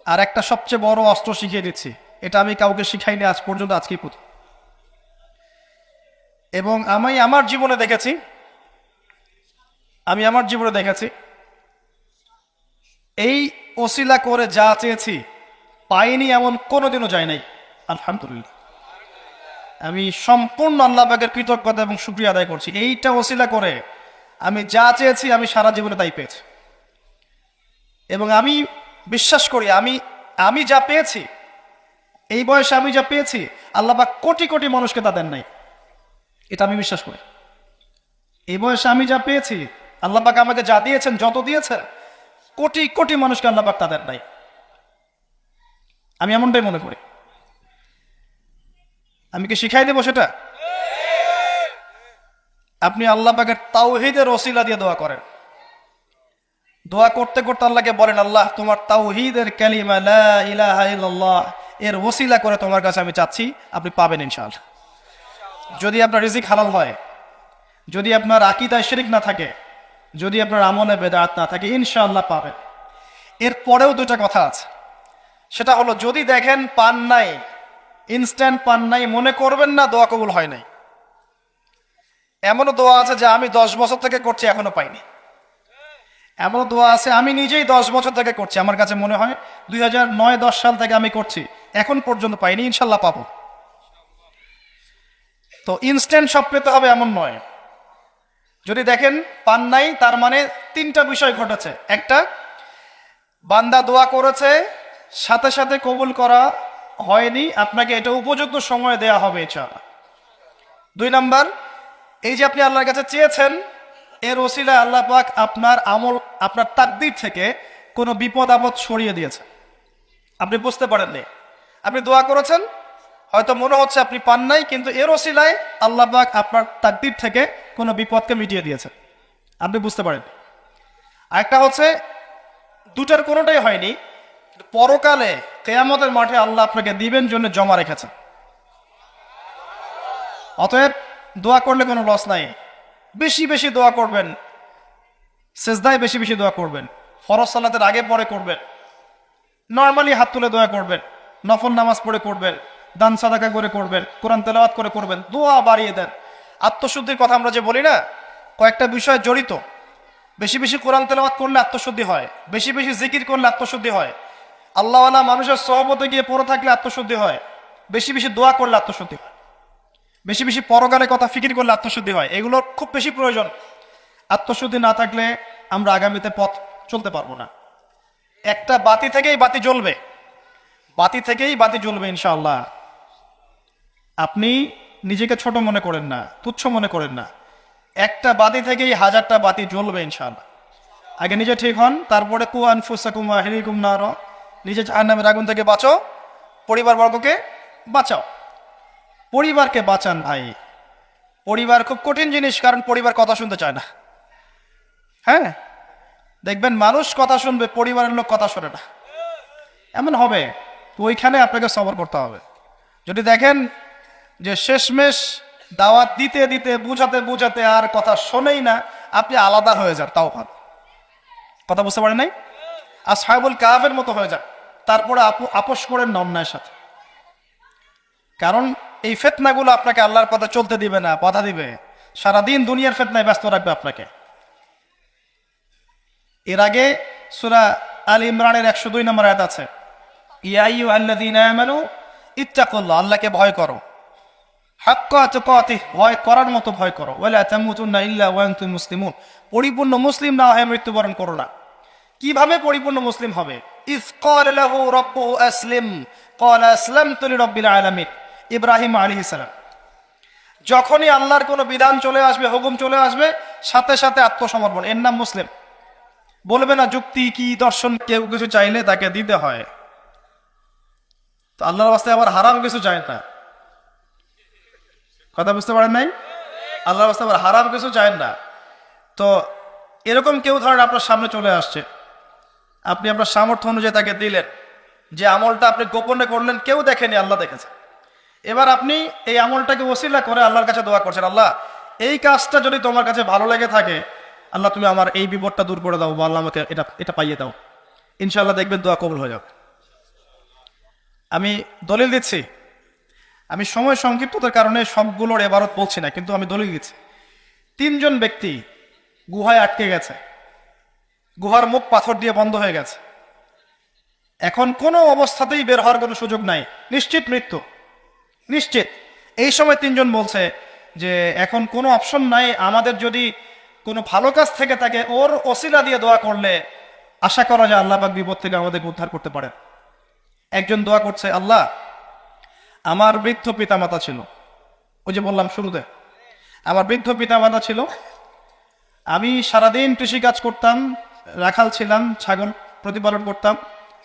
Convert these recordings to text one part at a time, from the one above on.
আর একটা সবচেয়ে বড় অস্ত্র শিখিয়ে দিচ্ছি, এটা আমি কাউকে শিখাইনি আজ পর্যন্ত, আজকেই প্রথম। এবং আমি আমার জীবনে দেখেছি এই ওসিলা করে যা চেয়েছি পাইনি এমন কোনোদিনও যায় নাই। আলহামদুলিল্লাহ, আমি সম্পূর্ণ আল্লাহ পাকের কৃতজ্ঞতা এবং শুকরিয়া আদায় করছি। এইটা ওসিলা করে আমি যা চেয়েছি আমি সারা জীবনে তাই পেয়েছি। এবং আমি বিশ্বাস করি আমি যা পেয়েছি, এই বয়সে আমি যা পেয়েছি, আল্লাহ পাক কোটি কোটি মানুষকে তা দেন নাই, এটা আমি বিশ্বাস করি। এই বয়সে আমি যা পেয়েছি, আল্লাহ পাক আমাকে যা দিয়েছেন, যত দিয়েছেন, কোটি কোটি মানুষকে আল্লাহ পাক তা দেন নাই, আমি এমনটাই মনে করি। আমি কি শিখাই দেবো সেটা? আপনি আল্লাহ পাকের তাওহীদের ওসিলা দিয়ে দোয়া করেন। দোয়া করতে করতে আল্লাহকে বলেন, আল্লাহ তোমার তাওহীদের কালিমা লা ইলাহা ইল্লাল্লাহ এর ওসিলা করে তোমার কাছে আমি চাচ্ছি, আপনি পাবেন ইনশাআল্লাহ। যদি আপনার রিজিক হালাল হয়, যদি আপনার আকীদায় শিরক না থাকে, যদি আপনার আমলে বেদাত না থাকে, ইনশাআল্লাহ পাবেন। এর পরেও দুটো কথা আছে, সেটা হলো যদি দেখেন পান নাই, ইনস্ট্যান্ট পান নাই, মনে করবেন না দোয়া কবুল হয় নাই। এমনও দোয়া আছে যে আমি 10 বছর থেকে করছি এখনো পাইনি। এমনও দোয়া আছে আমি নিজেই 10 বছর থেকে করছি, আমার কাছে মনে হয় 2009-10 সাল থেকে আমি করছি, এখন পর্যন্ত পাইনি, ইনশাল্লাহ পাবো। তো ইনস্ট্যান্ট সব পেতে হবে এমন নয়। যদি দেখেন পান নাই, তার মানে 3টা বিষয় ঘটেছে। একটা, বান্দা দোয়া করেছে, সাথে সাথে কবুল করা হয়নি, আপনাকে এটা উপযুক্ত সময় দেয়া হবে ইনশাআল্লাহ। 2 নাম্বার, এই যে আপনি আল্লাহর কাছে চেয়েছেন, এর ওসিলায় আল্লাহ পাক আপনার আমল, আপনার তাকদীর থেকে কোনো বিপদ আপদ সরিয়ে দিয়েছে, আপনি বুঝতে পারেননি। আপনি দোয়া করেছেন, হয়তো মনে হচ্ছে আপনি পান নাই, কিন্তু এর ওসিলায় আল্লাহ পাক আপনার তাকদীর থেকে কোনো বিপদকে মিটিয়ে দিয়েছে, আপনি বুঝতে পারেননি। আরেকটা হচ্ছে, দুটার কোনোটাই হয়নি, পরকালে কিয়ামতের মাঠে আল্লাহ আপনাকে দিবেন জন্য জমা রেখেছেন। অতএব দোয়া করলে কোনো লস নাই। বেশি বেশি দোয়া করবেন, সেজদায় বেশি বেশি দোয়া করবেন, ফরজ সালাতের আগে পরে করবেন, নর্মালি হাত তুলে দোয়া করবেন, নফল নামাজ পড়ে করবেন, দান সাদাকা করে করবেন, কোরআন তেলাওয়াত করে করবেন, দোয়া বাড়িয়ে দেন। আত্মশুদ্ধির কথা আমরা যে বলি না, কয়েকটা বিষয় জড়িত। বেশি বেশি কোরআন তেলাওয়াত করলে আত্মশুদ্ধি হয়, বেশি বেশি জিকির করলে আত্মশুদ্ধি হয়, আল্লাহওয়ালা মানুষের সহবতে গিয়ে পড়ে থাকলে আত্মশুদ্ধি হয়, বেশি বেশি দোয়া করলে আত্মশুদ্ধি হয়, বেশি বেশি পরকালের কথা ফিকির করলে আত্মশুদ্ধি হয়। এগুলোর খুব বেশি প্রয়োজন। আত্মশুদ্ধি না থাকলে আমরা আগামীতে পথ চলতে পারবো না। একটা বাতি থেকেই বাতি জ্বলবে, বাতি থেকেই বাতি জ্বলবে ইনশাআল্লাহ। আপনি নিজেকে ছোট মনে করেন না, তুচ্ছ মনে করেন না, একটা বাতি থেকেই 1000টা বাতি জ্বলবে ইনশাআল্লাহ। আগে নিজে ঠিক হন, তারপরে কু আনফুসাকুম ওয়া আহলিকুম নার, নিজে জাহান্নামের আগুন থেকে বাঁচো, পরিবারবর্গকে বাঁচাও। পরিবারকে বাঁচান ভাই। পরিবার খুব কঠিন জিনিস, কারণ পরিবার কথা শুনতে চায় না। হ্যাঁ, দেখবেন মানুষ কথা শুনবে, পরিবারের লোক কথা শোনে না, এমন হবে। তো ওইখানে আপনাকে সবর করতে হবে। যদি দেখেন যে শেষমেশ দাওয়াত দিতে দিতে, বুঝাতে বুঝাতে আর কথা শোনেই না, আপনি আলাদা হয়ে যান, তাও ভালো। কথা বুঝতে পারেন নাই? আসহাবুল কাহাফের মতো হয়ে যান, তারপরে আপোষ করেন না অন্যায়ের সাথে। কারণ এই ফিতনাগুলো আপনাকে আল্লাহর পথে চলতে দিবে না, বাধা দিবে, সারাদিন দুনিয়ার ফিতনায় ব্যস্ত রাখবে আপনাকে। এর আগে সূরা আল ইমরানের 102 নম্বর আয়াত আছে, ইয়া আইয়ুহাল্লাযীনা আমানু ইত্তাকুল্লাহ, আল্লাহকে ভয় করো, হাক্কা তুকাতিহ, ভয় করার মতো ভয় করো, ওয়ালা তামুতুন্না ইল্লা ওয়া আনতুম মুসলিমুন, পরিপূর্ণ মুসলিম না হয়ে মৃত্যুবরণ করো না। কিভাবে পরিপূর্ণ মুসলিম হবে? ইয ক্বালা লাহু রাব্বুহু আসলিম ক্বালা আসলামতু লিরাব্বিল আলামিন, ইব্রাহিম আলাইহিস সালাম। যখনই আল্লাহর কোনো বিধান চলে আসবে, হুকুম চলে আসবে, সাথে সাথে আত্মসমর্পণ, এর নাম মুসলিম। বলবে না যুক্তি কি দর্শন, কেউ কিছু চাইলে তাকে দিতে হয়। তো আল্লাহর রাস্তায় আবার হারাম কিছু চায় না। কথা বুঝতে পারেন নাই? আল্লাহর রাস্তায় আবার হারাম কিছু চায় না। তো এরকম কেউ ধরেন আপনার সামনে চলে আসছে, আপনি আপনার সামর্থ্য অনুযায়ী তাকে দিলেন, যে আমলটা আপনি গোপনে করলেন, কেউ দেখেনি, আল্লাহ দেখেছে। এবার আপনি এই আমলটাকে ওসিলা করে আল্লাহর কাছে দোয়া করছেন, আল্লাহ এই কাজটা যদি তোমার কাছে ভালো লেগে থাকে, আল্লাহ তুমি আমার এই বিপদটা দূর করে দাও, বা আল্লাহ আমাকে এটা এটা পাইয়ে দাও। ইনশাআল্লাহ দেখবেন দোয়া কবুল হয়ে যাবে। আমি দলিল দিচ্ছি, আমি সময় সংক্ষিপ্ততার কারণে সবগুলোর এবারত বলছি না, কিন্তু আমি দলিল দিচ্ছি। 3 জন ব্যক্তি গুহায় আটকে গেছে, গুহার মুখ পাথর দিয়ে বন্ধ হয়ে গেছে, এখন কোনো অবস্থাতেই বের হওয়ার কোনো সুযোগ নাই, নিশ্চিত মৃত্যু, নিশ্চিত। এই সময় 3 জন বলছে যে এখন কোনো অপশন নাই, আমাদের যদি কোনো ভালো কাজ থেকে থাকে ওর ওসিলা দিয়ে দোয়া করলে আশা করা যায় আল্লাহ পাক বিপদ থেকে আমাদেরকে উদ্ধার করতে পারে। একজন দোয়া করছে, আল্লাহ আমার বৃদ্ধ পিতামাতা ছিল, ওই যে বললাম শুরুতে আমার বৃদ্ধ পিতামাতা ছিল, আমি সারাদিন কৃষিকাজ করতাম, রাখাল ছিলাম, ছাগল প্রতিপালন করতাম,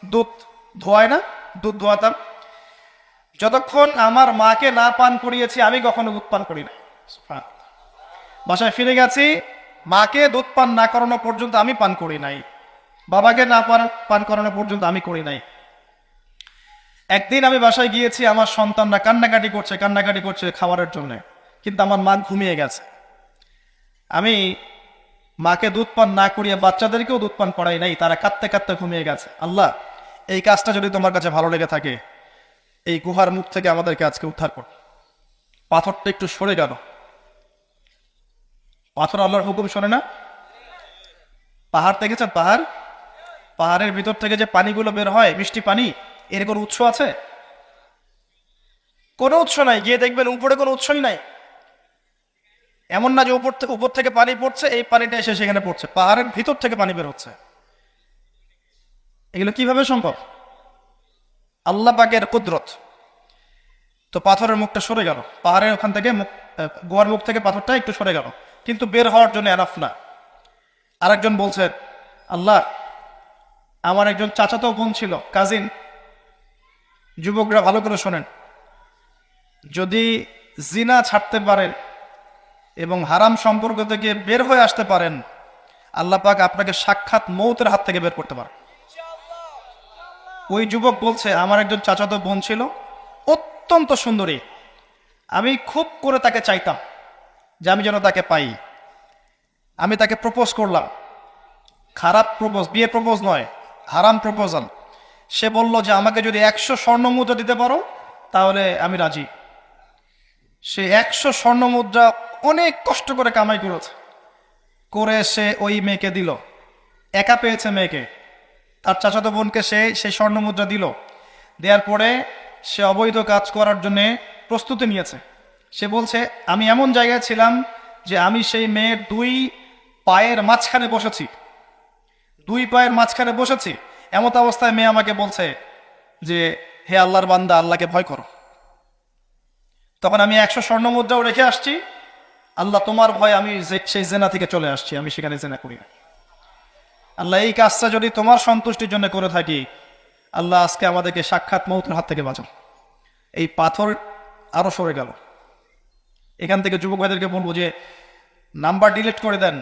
দুধ ধোয়ায় না, দুধ ধোয়াতাম, যতক্ষণ আমার মাকে না পান করিয়েছি আমি কখনো দুধ পান করি না। বাসায় ফিরে গেছি, মাকে দুধ পান না করানো পর্যন্ত আমি পান করি নাই, বাবাকে না পান করানো পর্যন্ত আমি করি নাই। একদিন আমি বাসায় গিয়েছি, আমার সন্তানরা কান্নাকাটি করছে খাবারের জন্য, কিন্তু আমার মা ঘুমিয়ে গেছে। আমি মাকে দুধ পান না করিয়ে বাচ্চাদেরকেও দুধ পান করাই নাই, তারা কাঁদতে কাঁদতে ঘুমিয়ে গেছে। আল্লাহ এই কাজটা যদি তোমার কাছে ভালো লেগে থাকে এই গুহার মুখ থেকে আমাদেরকে আজকে উদ্ধার কর। পাথরটা একটু সরে গেল, পাথর আল্লাহর হুকুম শোনে না। পাহাড় দেখেছেন, পাহাড়ের ভিতর থেকে যে পানিগুলো বের হয় মিষ্টি পানি, এর কোনো উৎস আছে? কোনো উৎস নাই। গিয়ে দেখবেন উপরে কোনো উৎসই নাই। এমন না যে উপর থেকে পানি পড়ছে, এই পানিটা এসে সেখানে পড়ছে, পাহাড়ের ভিতর থেকে পানি বের হচ্ছে। এগুলো কিভাবে সম্ভব? আল্লাহ পাকের কুদরত। তো পাথরের মুখটা সরে গেল, পাহাড়ের ওখান থেকে গোয়ার মুখ থেকে পাথরটা একটু সরে গেল, কিন্তু বের হওয়ার জন্য এনাফ না। আরেকজন বলছেন, আল্লাহ আমার একজন চাচাতো বোন ছিল, কাজিন, যুবকরা ভালো করে শোনেন, যদি জিনা ছাড়তে পারেন এবং হারাম সম্পর্ক থেকে বের হয়ে আসতে পারেন, আল্লাহ পাক আপনাকে সাক্ষাৎ মৌতের হাত থেকে বের করতে পারেন। ওই যুবক বলছে, আমার একজন চাচাতো বোন ছিল, অত্যন্ত সুন্দরী, আমি খুব করে তাকে চাইতাম যে আমি যেন তাকে পাই। আমি তাকে প্রপোজ করলাম, খারাপ প্রপোজ, বিয়ে প্রপোজ নয়, হারাম প্রপোজাল। সে বলল যে আমাকে যদি 100 স্বর্ণ মুদ্রা দিতে পারো তাহলে আমি রাজি। সে 100 স্বর্ণ মুদ্রা অনেক কষ্ট করে কামাই করেছে, করে সে ওই মেয়েকে দিল। একা পেয়েছে মেয়েকে, তার চাচাতো বোনকে সেই স্বর্ণ মুদ্রা দিল। দেওয়ার পরে সে অবৈধ কাজ করার জন্যে প্রস্তুতি নিয়েছে। সে বলছে, আমি এমন জায়গায় ছিলাম যে আমি সেই মেয়ের 2 পায়ের মাঝখানে বসেছি, 2 পায়ের মাঝখানে বসেছি। এমত অবস্থায় মেয়ে আমাকে বলছে যে হে আল্লাহর বান্দা, আল্লাহকে ভয় করো। তখন আমি 100 স্বর্ণ মুদ্রাও রেখে আসছি, আল্লাহ তোমার ভয় আমি সেই জেনা থেকে চলে আসছি, আমি সেখানে জেনা করি না। আল্লাহ এই কাজটা যদি তোমার সন্তুষ্টির জন্য করে থাকি, আল্লাহ আজকে আমাদেরকে সাক্ষাৎ মৌতের হাত থেকে বাঁচাও। এই পাথর আরো সরে গেল। এখান থেকে যুবক ভাইদেরকে বলবো যে নাম্বার ডিলিট করে দেন,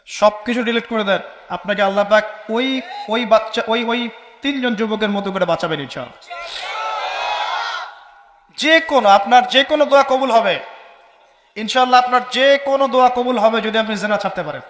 সবকিছু ডিলিট করে দেন, আপনাকে আল্লাহ পাক ওই বাচ্চা ওই 3 জন যুবকের মতো করে বাঁচাবেন ইনশাআল্লাহ। আপনার যে কোনো দোয়া কবুল হবে ইনশাআল্লাহ, আপনার যে কোনো দোয়া কবুল হবে যদি আপনি জিনা ছাড়তে পারেন।